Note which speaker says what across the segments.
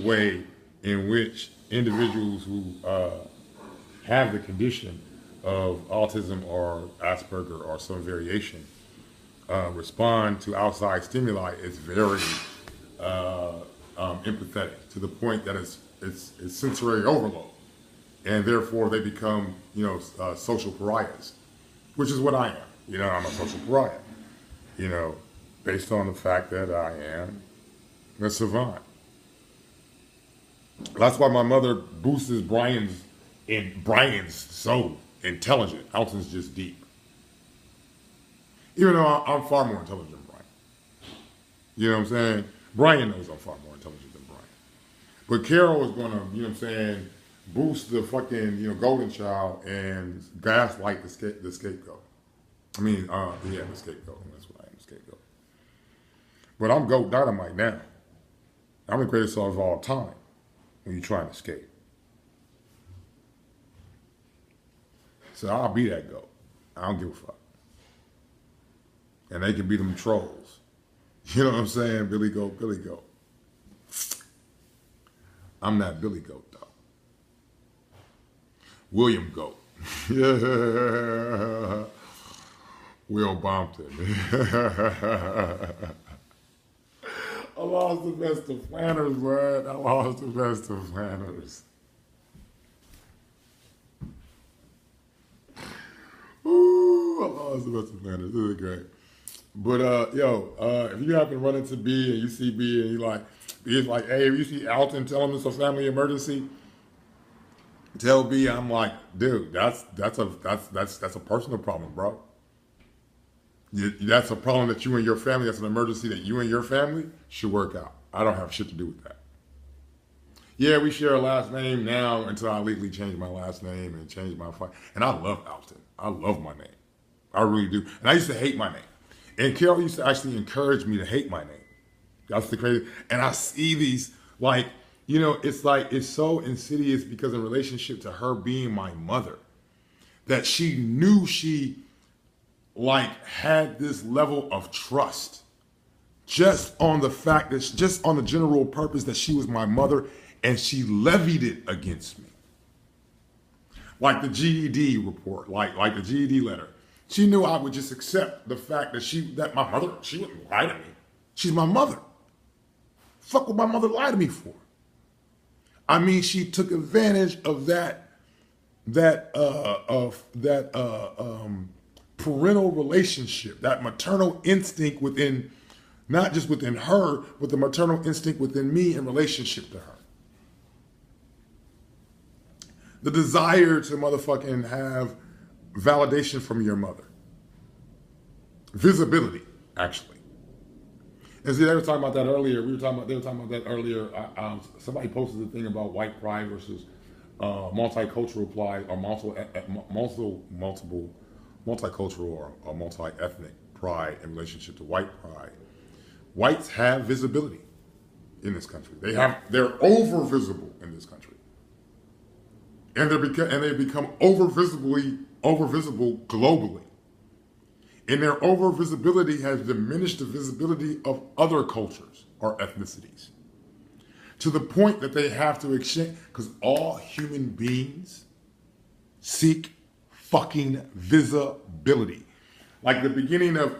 Speaker 1: way in which individuals who have the condition of autism or Asperger or some variation respond to outside stimuli is very empathetic, to the point that it's sensory overload, and therefore they become social pariahs, which is what I am. I'm a social pariah. Based on the fact that I am a savant. That's why my mother boosts Brian's so intelligent. Alton's just deep. Even though I'm far more intelligent than Brian. You know what I'm saying? Brian knows I'm far more intelligent than Brian. But Carol is going to, boost the fucking, golden child and gaslight the scapegoat. The scapegoat. That's what I am, the scapegoat. But I'm GOAT Dynamite now. I'm the greatest of all time when you try and escape. So I'll be that GOAT. I don't give a fuck. And they can be them trolls. You know what I'm saying? Billy Goat, Billy Goat. I'm not Billy Goat, though. William Goat. Yeah. Will Bompton. I lost the best of Flanders, man. I lost the best of Flanders. Ooh, I lost the best of Flanders. This is great. But if you happen to run into B and you see B and B's like, hey, if you see Alton, tell him it's a family emergency. Tell B, I'm like, dude, that's a personal problem, bro. That's a problem that you and your family, that's an emergency that you and your family should work out. I don't have shit to do with that. Yeah, we share a last name now until I legally change my last name and change my fight. And I love Alton. I love my name. I really do. And I used to hate my name. And Carol used to actually encourage me to hate my name. That's the crazy. And I see these, it's so insidious because in relationship to her being my mother, that she knew she had this level of trust just on the fact that, just on the general purpose that she was my mother, and she levied it against me. Like the GED report, like the GED letter. She knew I would just accept the fact that my mother, she wouldn't lie to me. She's my mother. Fuck would my mother lie to me for? She took advantage of that parental relationship, that maternal instinct within, not just within her, but the maternal instinct within me in relationship to her. The desire to motherfucking have validation from your mother. Visibility, actually. And see, they were talking about that earlier. They were talking about that earlier. Somebody posted a thing about white pride versus multicultural pride, or multicultural or multi-ethnic pride in relationship to white pride. Whites have visibility in this country. They're over visible in this country. And they become over visible globally. And their over visibility has diminished the visibility of other cultures or ethnicities, to the point that they have to exchange, because all human beings seek fucking visibility. Like the beginning of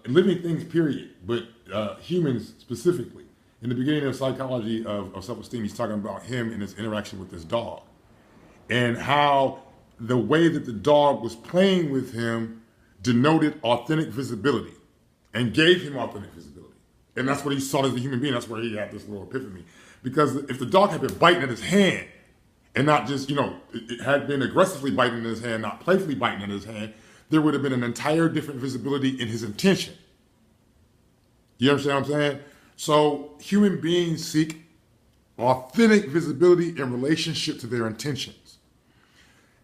Speaker 1: living things, period, but humans specifically. In the beginning of psychology of self-esteem, he's talking about him and his interaction with his dog, and how the way that the dog was playing with him denoted authentic visibility and gave him authentic visibility. And that's what he saw as a human being. That's where he had this little epiphany. Because if the dog had been biting at his hand, and not just, it had been aggressively biting in his hand, not playfully biting in his hand, there would have been an entire different visibility in his intention. You understand what I'm saying? So human beings seek authentic visibility in relationship to their intentions.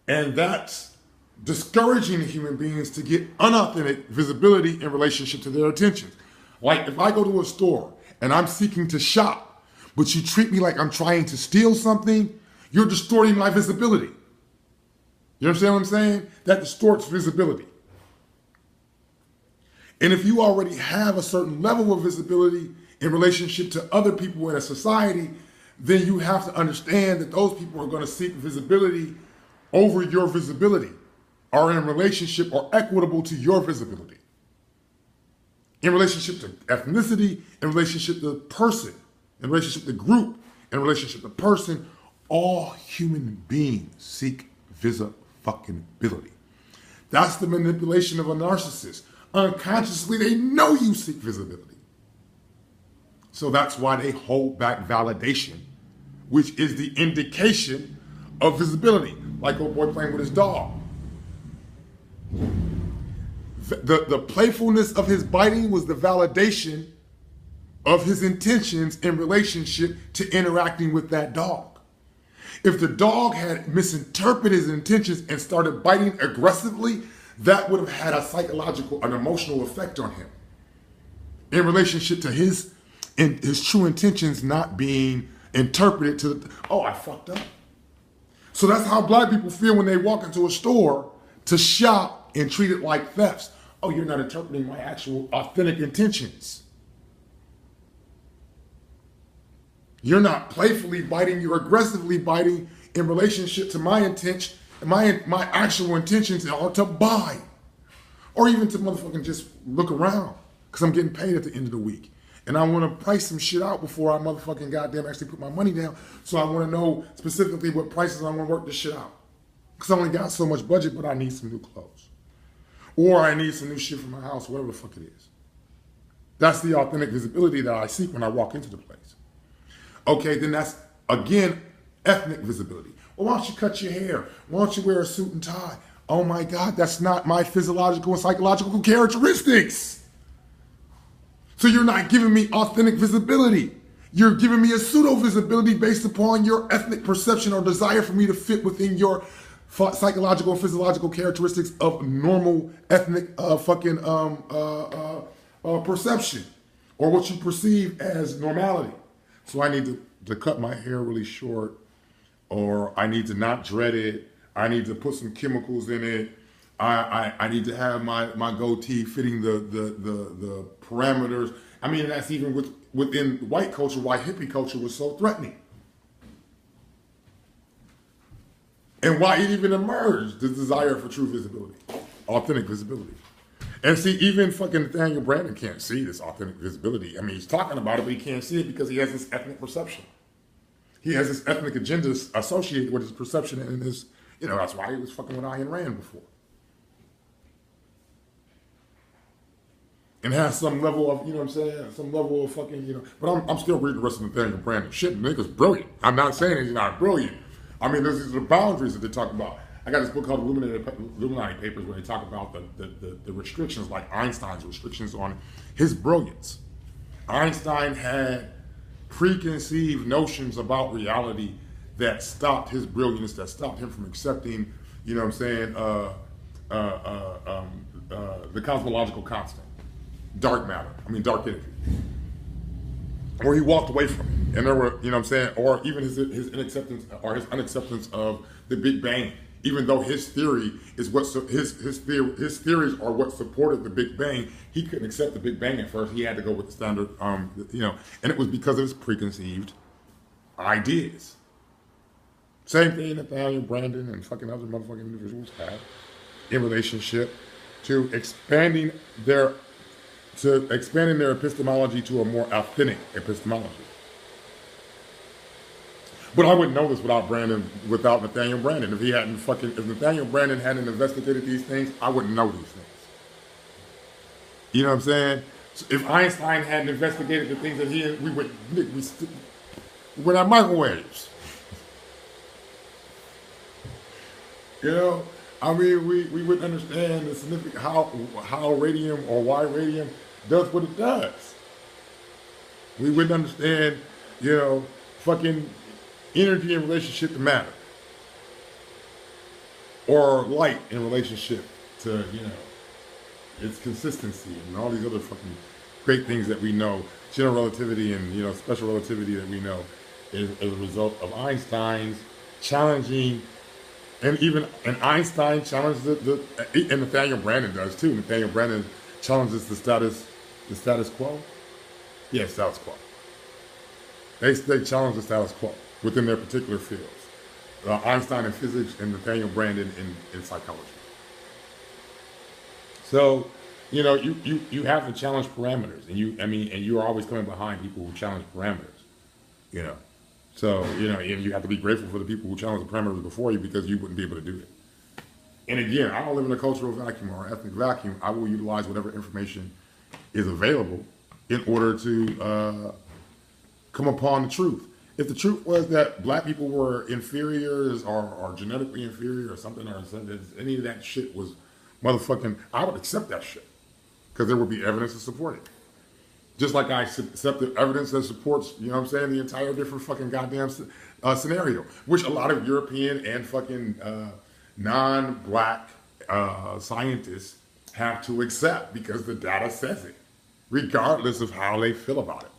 Speaker 1: And that's discouraging human beings to get unauthentic visibility in relationship to their intentions. Like if I go to a store and I'm seeking to shop, but you treat me like I'm trying to steal something, you're distorting my visibility. You understand what I'm saying? That distorts visibility. And if you already have a certain level of visibility in relationship to other people in a society, then you have to understand that those people are going to seek visibility over your visibility, or in relationship or equitable to your visibility. In relationship to ethnicity, in relationship to person, in relationship to group, in relationship to person, all human beings seek visibility. That's the manipulation of a narcissist. Unconsciously, they know you seek visibility. So that's why they hold back validation, which is the indication of visibility. Like old boy playing with his dog. The playfulness of his biting was the validation of his intentions in relationship to interacting with that dog. If the dog had misinterpreted his intentions and started biting aggressively, that would have had a psychological, an emotional effect on him in relationship to his true intentions not being interpreted to the, oh, I fucked up. So that's how black people feel when they walk into a store to shop and treat it like thefts. Oh, you're not interpreting my actual authentic intentions. You're not playfully biting, you're aggressively biting in relationship to my intention. My actual intentions are to buy, or even to motherfucking just look around, because I'm getting paid at the end of the week. And I want to price some shit out before I motherfucking goddamn actually put my money down. So I want to know specifically what prices I want to work this shit out. Because I only got so much budget, but I need some new clothes. Or I need some new shit for my house, whatever the fuck it is. That's the authentic visibility that I seek when I walk into the place. Okay, then that's, again, ethnic visibility. Well, why don't you cut your hair? Why don't you wear a suit and tie? Oh my God, that's not my physiological and psychological characteristics. So you're not giving me authentic visibility. You're giving me a pseudo visibility based upon your ethnic perception or desire for me to fit within your psychological and physiological characteristics of normal ethnic perception, or what you perceive as normality. So I need to cut my hair really short, or I need to not dread it. I need to put some chemicals in it. I need to have my goatee fitting the parameters. I mean, that's even within white culture, why hippie culture was so threatening. And why it even emerged, the desire for true visibility, authentic visibility. And see, even fucking Nathaniel Brandon can't see this authentic visibility. I mean, he's talking about it, but he can't see it because he has this ethnic perception. He has this ethnic agenda associated with his perception and his, that's why he was fucking with Ayn Rand before. And has some level of, some level of fucking, but I'm still reading the rest of Nathaniel Brandon. Shit, the nigga's brilliant. I'm not saying he's not brilliant. I mean, these are the boundaries that they talk about. I got this book called Illuminati Papers where they talk about the restrictions, like Einstein's restrictions on his brilliance. Einstein had preconceived notions about reality that stopped his brilliance, that stopped him from accepting, the cosmological constant, dark energy. Or he walked away from it. And there were, or even his unacceptance or his unacceptance of the Big Bang, even though his theory is his theories are what supported the Big Bang, he couldn't accept the Big Bang at first. He had to go with the standard, and it was because of his preconceived ideas. Same thing Nathaniel Brandon and fucking other motherfucking individuals have in relationship to expanding their epistemology to a more authentic epistemology. But I wouldn't know this without Nathaniel Brandon. If Nathaniel Brandon hadn't investigated these things, I wouldn't know these things. You know what I'm saying? So if Einstein hadn't investigated the things that we're not microwaves. I mean, we wouldn't understand the significant how radium or why radium does what it does. We wouldn't understand, fucking energy in relationship to matter. Or light in relationship to, its consistency and all these other fucking great things that we know. General relativity and, special relativity that we know is as a result of Einstein's challenging. And Einstein challenged and Nathaniel Brandon does too. Nathaniel Brandon challenges the status quo. Yeah, status quo. They challenge the status quo within their particular fields. Einstein in physics and Nathaniel Branden in psychology. So, you know, you have to challenge parameters, and you're always coming behind people who challenge parameters. You know, so and you have to be grateful for the people who challenge the parameters before you, because you wouldn't be able to do it. And again, I don't live in a cultural vacuum or ethnic vacuum. I will utilize whatever information is available in order to come upon the truth. If the truth was that black people were inferiors or genetically inferior or something, or any of that shit was motherfucking, I would accept that shit, because there would be evidence to support it. Just like I accept the evidence that supports, you know what I'm saying, the entire different fucking goddamn scenario, which a lot of European and fucking non-black scientists have to accept, because the data says it, regardless of how they feel about it.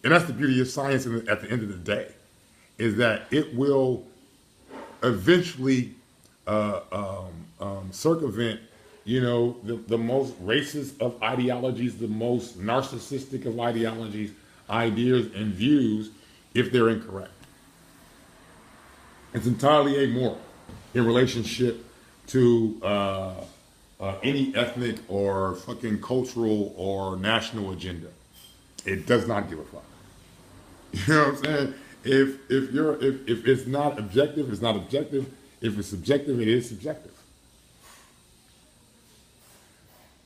Speaker 1: And that's the beauty of science at the end of the day, is that it will eventually circumvent, you know, the most racist of ideologies, the most narcissistic of ideologies, ideas, and views, if they're incorrect. It's entirely amoral in relationship to any ethnic or fucking cultural or national agenda. It does not give a fuck. You know what I'm saying? If it's not objective, it's not objective. If it's subjective, it is subjective.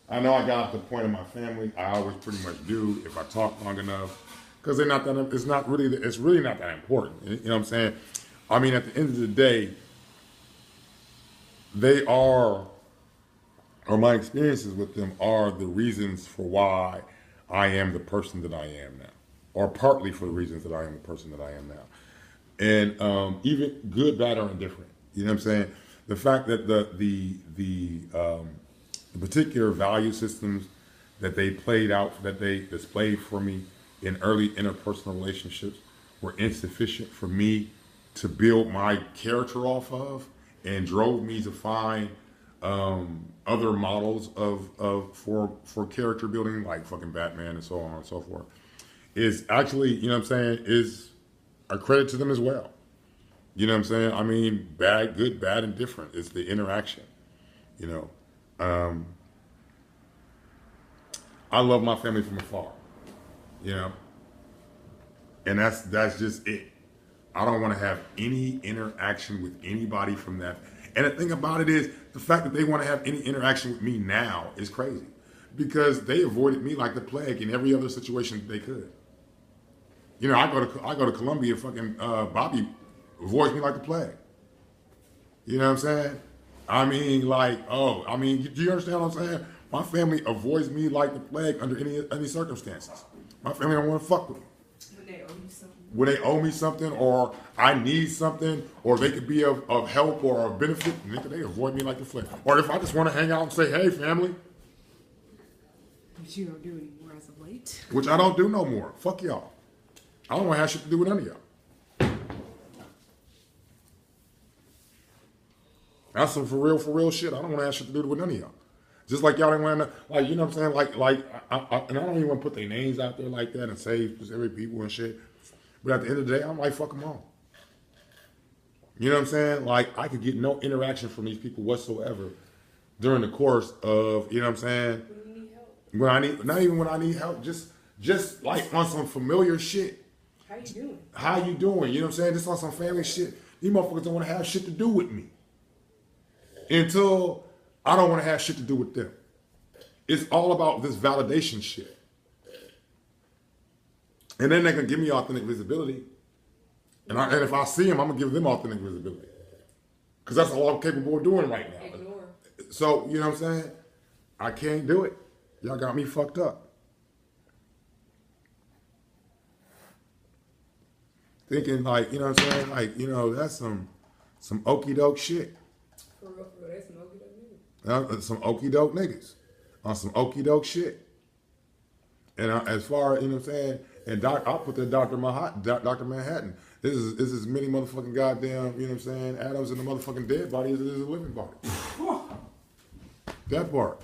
Speaker 1: I know I got off the point of my family. I always pretty much do if I talk long enough, because they're not that. It's really not that important. You know what I'm saying? I mean, at the end of the day, they are, or my experiences with them are the reasons for why I am the person that I am now, or partly for the reasons that I am the person that I am now. And even good, bad, or indifferent. You know what I'm saying? The fact that the particular value systems that they played out, that they displayed for me in early interpersonal relationships, were insufficient for me to build my character off of, and drove me to find other models for character building, like fucking Batman and so on and so forth, is actually, you know what I'm saying, is a credit to them as well. You know what I'm saying? I mean, bad, good, bad, and different. It's the interaction, you know. I love my family from afar, you know, and that's just it. I don't want to have any interaction with anybody from that. And the thing about it is, the fact that they want to have any interaction with me now is crazy, because they avoided me like the plague in every other situation that they could. You know, I go to Colombia, fucking Bobby avoids me like the plague. You know what I'm saying? I mean, like, do you understand what I'm saying? My family avoids me like the plague under any circumstances. My family don't want to fuck with me. When they owe me something, or I need something, or they could be of help or of benefit, they avoid me like the plague. Or if I just want to hang out and say, hey, family.
Speaker 2: Which you don't do anymore as of late.
Speaker 1: Which I don't do no more. Fuck y'all. I don't want to have shit to do with none of y'all. That's some for real shit. I don't want to have shit to do with none of y'all. Just like y'all didn't want to, like, you know what I'm saying? And I don't even want to put their names out there like that and say specific people and shit. But at the end of the day, I'm like, fuck them all. You know what I'm saying? Like, I could get no interaction from these people whatsoever during the course of, you know what I'm saying?
Speaker 2: When you need help.
Speaker 1: When I need, not even when I need help, just like on some familiar shit.
Speaker 2: How you doing?
Speaker 1: How you doing? You know what I'm saying? Just on some family shit. These motherfuckers don't want to have shit to do with me. Until I don't want to have shit to do with them. It's all about this validation shit. And then they can give me authentic visibility. And if I see them, I'm going to give them authentic visibility. Because that's all I'm capable of doing right now.
Speaker 2: Ignore.
Speaker 1: So, you know what I'm saying? I can't do it. Y'all got me fucked up. Thinking like, you know what I'm saying? Like, you know, that's some okey doke shit.
Speaker 2: For real, that's some okey doke niggas.
Speaker 1: Some okey doke niggas. On some okey doke shit. And as far, you know what I'm saying? And I'll put that Dr. Manhattan. This is as many motherfucking goddamn, you know what I'm saying, atoms in the motherfucking dead body as it is a living body. That part.